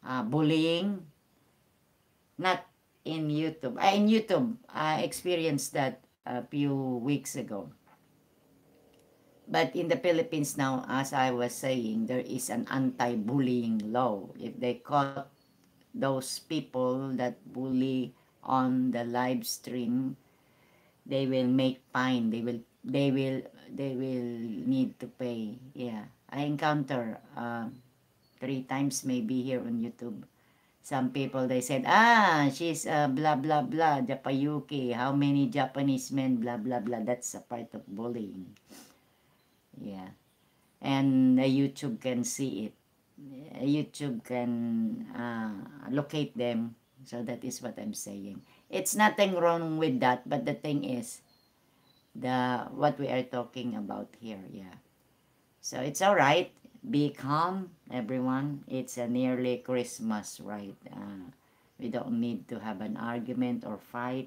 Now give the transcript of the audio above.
bullying, not in YouTube. In YouTube, I experienced that a few weeks ago. But in the Philippines now, as I was saying, there is an anti-bullying law. If they caught those people that bully on the live stream, they will make fine. They will need to pay. Yeah, I encounter 3 times maybe here on YouTube. Some people they said, she's blah blah blah Japayuki. How many Japanese men blah blah blah. That's a part of bullying. Yeah, and YouTube can see it. YouTube can locate them. So that is what I'm saying. It's nothing wrong with that, but the thing is, the what we are talking about here, yeah. So it's all right. Be calm, everyone. It's nearly Christmas, right? We don't need to have an argument or fight.